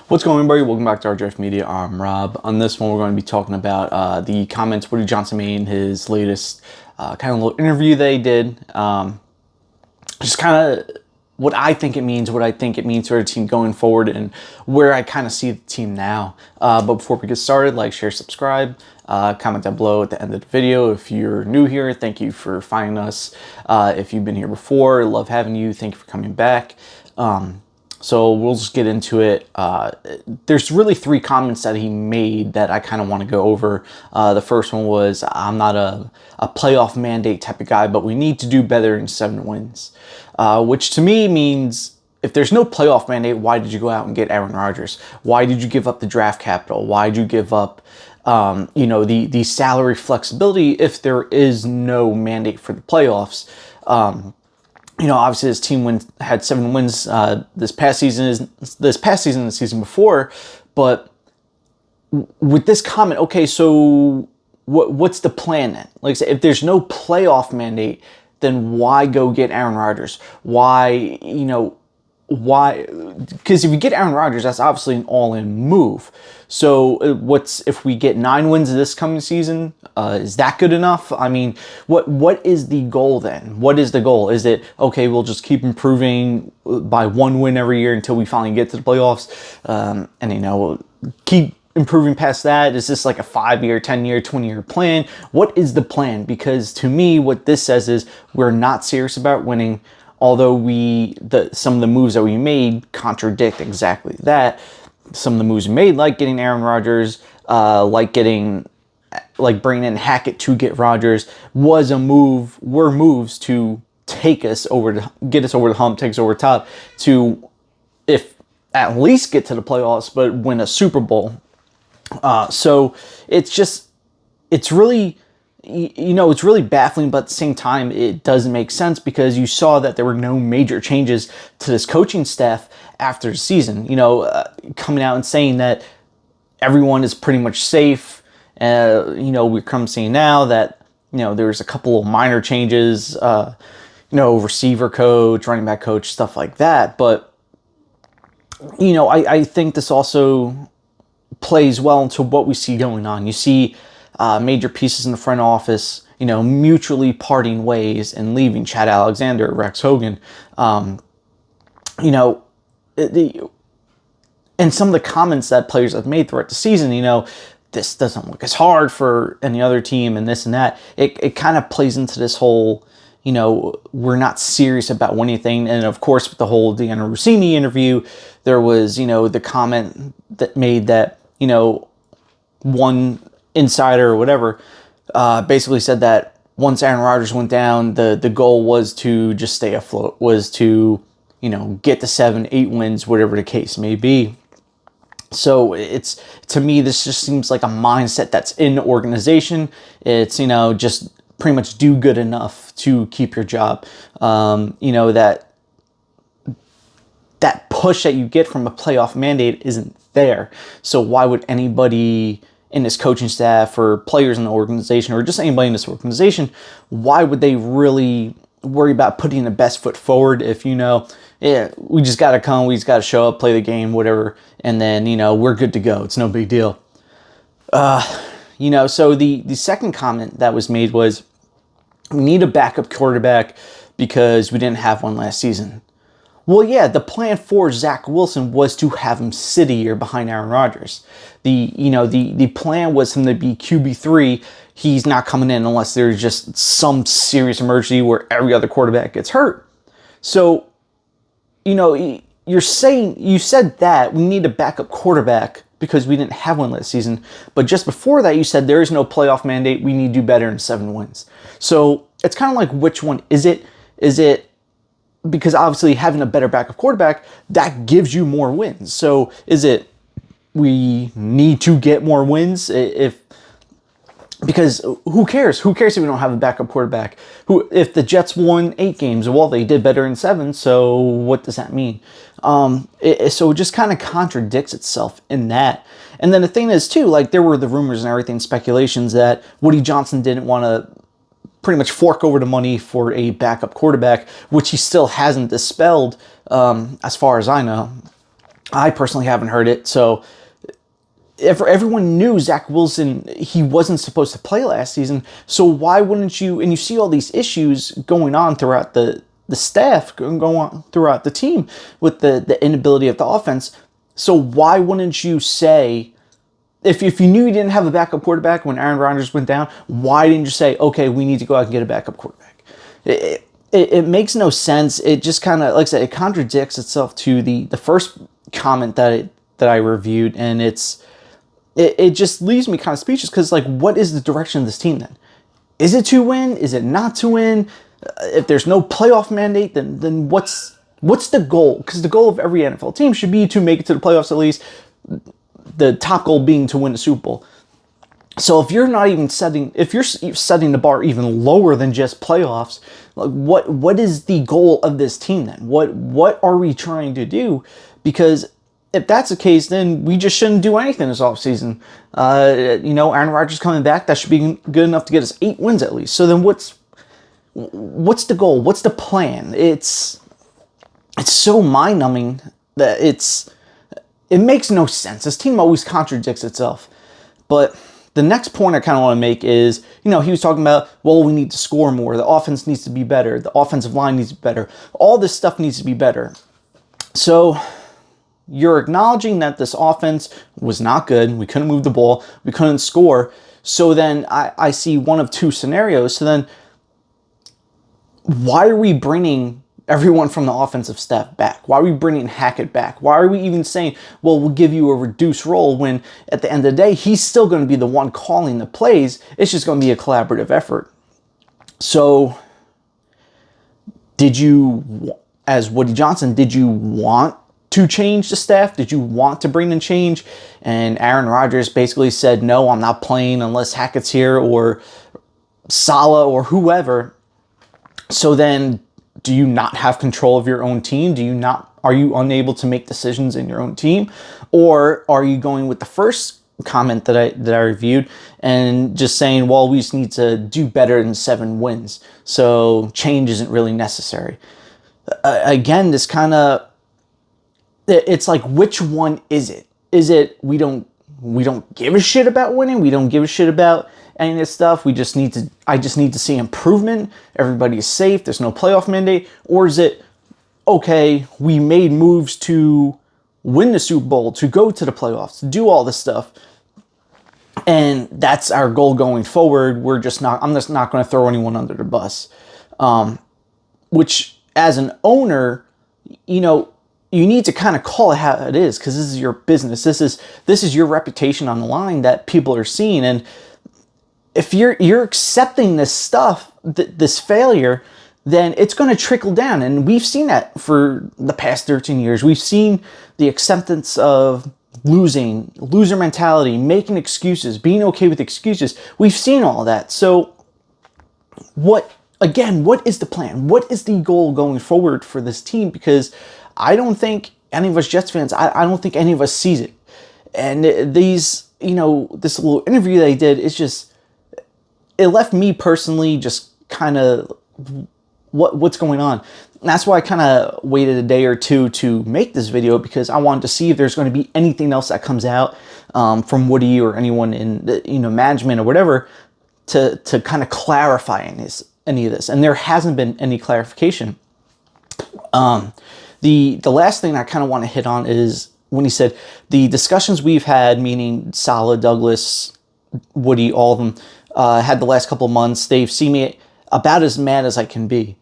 What's going on, everybody? Welcome back to RJF Media. I'm Rob. On this one, we're going to be talking about the comments Woody Johnson made in his latest kind of little interview they did. Just kind of what I think it means, what I think it means for the team going forward, and where I kind of see the team now. But before we get started, like, share, subscribe, comment down below at the end of the video. If you're new here, thank you for finding us. If you've been here before, love having you. Thank you for coming back. So we'll just get into it. There's really three comments that he made that I kind of want to go over. The first one was, I'm not a playoff mandate type of guy, but we need to do better in 7 wins. Which to me means, if there's no playoff mandate, why did you go out and get Aaron Rodgers? Why did you give up the draft capital? Why did you give up the salary flexibility if there is no mandate for the playoffs? Obviously this team had 7 wins this past season, the season before, but with this comment, okay, so what's the plan then? Like I said, if there's no playoff mandate, then why go get Aaron Rodgers? Why? Because if you get Aaron Rodgers, that's obviously an all-in move. So if we get 9 wins this coming season? Is that good enough? I mean, what is the goal then? What is the goal? Is it, okay, we'll just keep improving by 1 win every year until we finally get to the playoffs, and keep improving past that? Is this like a 5-year, 10-year, 20-year plan? What is the plan? Because to me, what this says is we're not serious about winning. Although some of the moves that we made contradict exactly that. Some of the moves we made, like getting Aaron Rodgers, like bringing in Hackett to get Rodgers, were moves to get us over the hump, take us over the top, to, if at least get to the playoffs, but win a Super Bowl. So it's really baffling, but at the same time, it doesn't make sense, because you saw that there were no major changes to this coaching staff after the season. Coming out and saying that everyone is pretty much safe. We're come seeing now that, there's a couple of minor changes, receiver coach, running back coach, stuff like that. But, I think this also plays well into what we see going on. You see major pieces in the front office, mutually parting ways and leaving. Chad Alexander, Rex Hogan, and some of the comments that players have made throughout the season, this doesn't look as hard for any other team and this and that. It kind of plays into this whole, we're not serious about winning anything. And of course, with the whole Deanna Rossini interview, there was, the comment that made that, one insider or whatever basically said that once Aaron Rodgers went down, the goal was to just stay afloat, was to get to 7, 8 wins, whatever the case may be. So to me, this just seems like a mindset that's in the organization. It's just pretty much do good enough to keep your job. That push that you get from a playoff mandate isn't there. So why would anybody in this coaching staff, or players in the organization, or just anybody in this organization, why would they really worry about putting the best foot forward if, we just got to come, we just got to show up, play the game, whatever, and then, we're good to go. It's no big deal. So the second comment that was made was, we need a backup quarterback because we didn't have one last season. Well, yeah, the plan for Zach Wilson was to have him sit a year behind Aaron Rodgers. The plan was him to be QB3. He's not coming in unless there's just some serious emergency where every other quarterback gets hurt. So, you said that we need a backup quarterback because we didn't have one last season. But just before that, you said there is no playoff mandate. We need to do better in 7 wins. So it's kind of like, which one is it? Is it because obviously having a better backup quarterback, that gives you more wins? So is it we need to get more wins? Because who cares? Who cares if we don't have a backup quarterback? If the Jets won 8 games, well, they did better in 7. So what does that mean? So it just kind of contradicts itself in that. And then the thing is too, like, there were the rumors and everything, speculations that Woody Johnson didn't want to pretty much fork over the money for a backup quarterback, which he still hasn't dispelled, as far as I know. I personally haven't heard it. So if everyone knew Zach Wilson, he wasn't supposed to play last season. So why wouldn't you? And you see all these issues going on throughout the staff, going on throughout the team with the inability of the offense. So why wouldn't you say, if you knew you didn't have a backup quarterback when Aaron Rodgers went down, why didn't you say, okay, we need to go out and get a backup quarterback? It makes no sense. It just kind of, like I said, it contradicts itself to the first comment that I reviewed, and it just leaves me kind of speechless because, like, what is the direction of this team then? Is it to win? Is it not to win? If there's no playoff mandate, then what's the goal? Because the goal of every NFL team should be to make it to the playoffs at least. The top goal being to win the Super Bowl. So if you're not even if you're setting the bar even lower than just playoffs, like what is the goal of this team then? What are we trying to do? Because if that's the case, then we just shouldn't do anything this offseason. Aaron Rodgers coming back, that should be good enough to get us 8 wins at least. So then what's the goal? What's the plan? It's so mind-numbing that it makes no sense. This team always contradicts itself. But the next point I kind of want to make is, he was talking about, well, we need to score more. The offense needs to be better. The offensive line needs to be better. All this stuff needs to be better. So you're acknowledging that this offense was not good. We couldn't move the ball. We couldn't score. So then I see one of two scenarios. So then why are we bringing everyone from the offensive staff back? Why are we bringing Hackett back? Why are we even saying, well, we'll give you a reduced role when at the end of the day, he's still going to be the one calling the plays. It's just going to be a collaborative effort. So as Woody Johnson, did you want to change the staff? Did you want to bring in change? And Aaron Rodgers basically said, no, I'm not playing unless Hackett's here or Saleh or whoever. So then, do you not have control of your own team? Are you unable to make decisions in your own team? Or are you going with the first comment that I reviewed and just saying, well, we just need to do better than 7 wins, so change isn't really necessary? Again, this kind of, it's like, which one is it? Is it we don't give a shit about winning? We don't give a shit about any of this stuff. I just need to see improvement. Everybody is safe. There's no playoff mandate. Or is it, okay, we made moves to win the Super Bowl, to go to the playoffs, to do all this stuff, and that's our goal going forward. I'm just not going to throw anyone under the bus. Which, as an owner, you need to kind of call it how it is, because this is your business. This is your reputation on the line that people are seeing. And if you're accepting this stuff, this failure, then it's going to trickle down. And we've seen that for the past 13 years. We've seen the acceptance of losing, loser mentality, making excuses, being okay with excuses. We've seen all that. So what is the plan? What is the goal going forward for this team? Because I don't think any of us Jets fans, I don't think any of us sees it. And this little interview that he did is just, it left me personally just kind of, what's going on? And that's why I kind of waited a day or two to make this video, because I wanted to see if there's going to be anything else that comes out from Woody or anyone in the, management or whatever to kind of clarify any of this. And there hasn't been any clarification. The last thing I kind of want to hit on is when he said the discussions we've had, meaning Saleh, Douglas, Woody, all of them, had the last couple of months, they've seen me about as mad as I can be.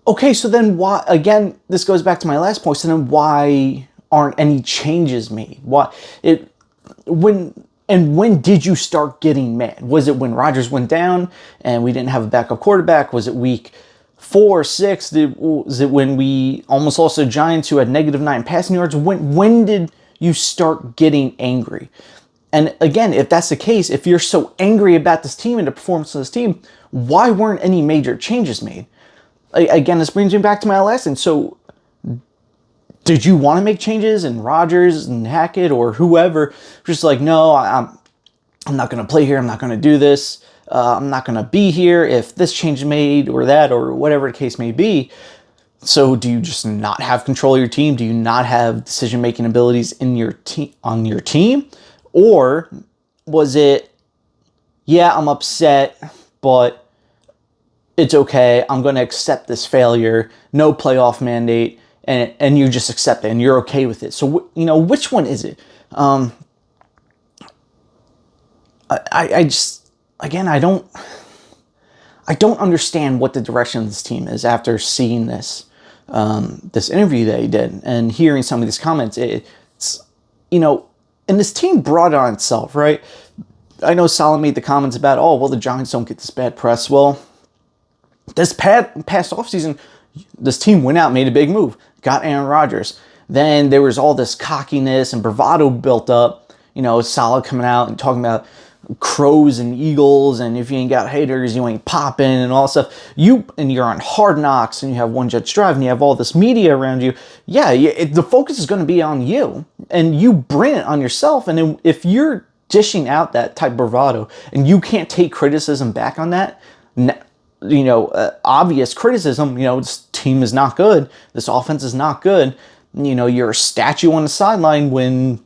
Okay, so then why, again, this goes back to my last point, so then why aren't any changes made? When did you start getting mad? Was it when Rodgers went down and we didn't have a backup quarterback? Was it week 4, 6? Was it when we almost lost the Giants, who had -9 passing yards? When did you start getting angry? And again, if that's the case, if you're so angry about this team and the performance of this team, why weren't any major changes made? Again, this brings me back to my lesson. So did you want to make changes, and Rodgers and Hackett or whoever just like, no, I'm not going to play here. I'm not going to do this. I'm not going to be here if this change is made or that or whatever the case may be. So do you just not have control of your team? Do you not have decision-making abilities in your team on your team? Or was it, yeah, I'm upset, but it's okay. I'm going to accept this failure. No playoff mandate, and you just accept it and you're okay with it. So which one is it? I just, again, I don't understand what the direction of this team is after seeing this interview that he did and hearing some of these comments. It's, and this team brought it on itself, right? I know Salah made the comments about, oh, well, the Giants don't get this bad press. Well, this past offseason, this team went out, made a big move, got Aaron Rodgers. Then there was all this cockiness and bravado built up. Salah coming out and talking about crows and eagles, and if you ain't got haters, you ain't popping, and all stuff. You're on Hard Knocks, and you have One Judge Drive, and you have all this media around you. Yeah, the focus is going to be on you, and you bring it on yourself. And then if you're dishing out that type of bravado, and you can't take criticism back on that, obvious criticism, this team is not good, this offense is not good, you're a statue on the sideline when,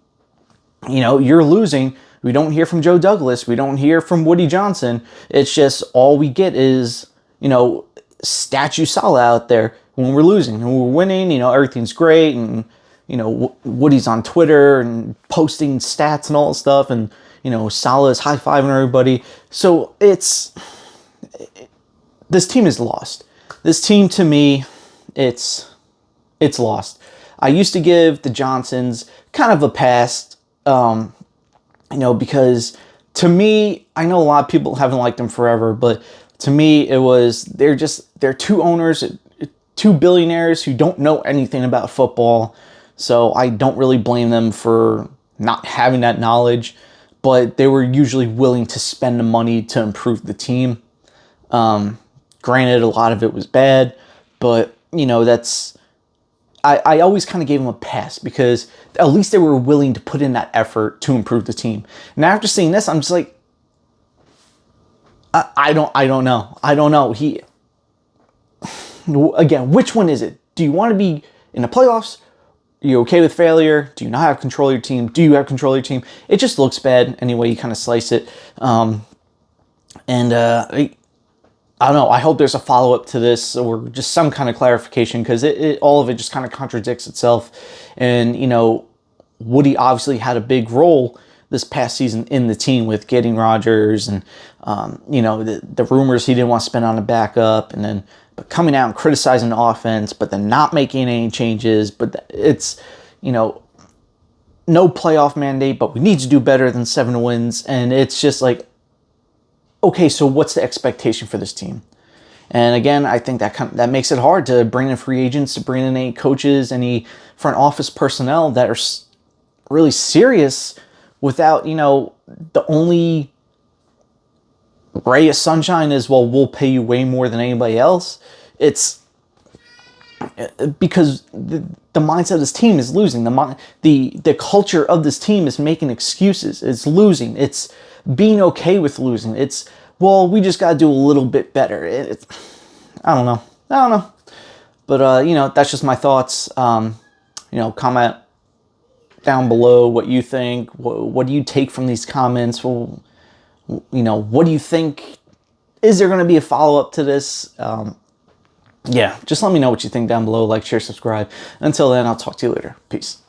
you're losing. We don't hear from Joe Douglas. We don't hear from Woody Johnson. It's just all we get is, statue Salah out there when we're losing. When we're winning, everything's great. And, Woody's on Twitter and posting stats and all that stuff. And, Salah is high-fiving everybody. So this team is lost. This team, to me, it's lost. I used to give the Johnsons kind of a pass, because to me, I know a lot of people haven't liked them forever, but to me, they're two owners, two billionaires who don't know anything about football. So I don't really blame them for not having that knowledge, but they were usually willing to spend the money to improve the team. Granted, a lot of it was bad, but I always kind of gave them a pass because at least they were willing to put in that effort to improve the team. Now, after seeing this, I'm just like, I don't know. I don't know. Again, which one is it? Do you want to be in the playoffs? Are you okay with failure? Do you not have control of your team? Do you have control of your team? It just looks bad any way you kind of slice it. I don't know. I hope there's a follow-up to this or just some kind of clarification because all of it just kind of contradicts itself. And, Woody obviously had a big role this past season in the team with getting Rodgers and, the rumors he didn't want to spend on a backup but coming out and criticizing the offense, but then not making any changes. But it's, no playoff mandate, but we need to do better than 7 wins. And it's just like, okay, so what's the expectation for this team? And again, I think that makes it hard to bring in free agents, to bring in any coaches, any front office personnel that are really serious without, the only ray of sunshine is, well, we'll pay you way more than anybody else. It's because the mindset of this team is losing. The culture of this team is making excuses. It's losing. It's being okay with losing. It's, well, we just got to do a little bit better. I don't know. But, that's just my thoughts. Comment down below what you think. What do you take from these comments? Well, what do you think? Is there going to be a follow-up to this? Just let me know what you think down below. Like, share, subscribe. Until then, I'll talk to you later. Peace.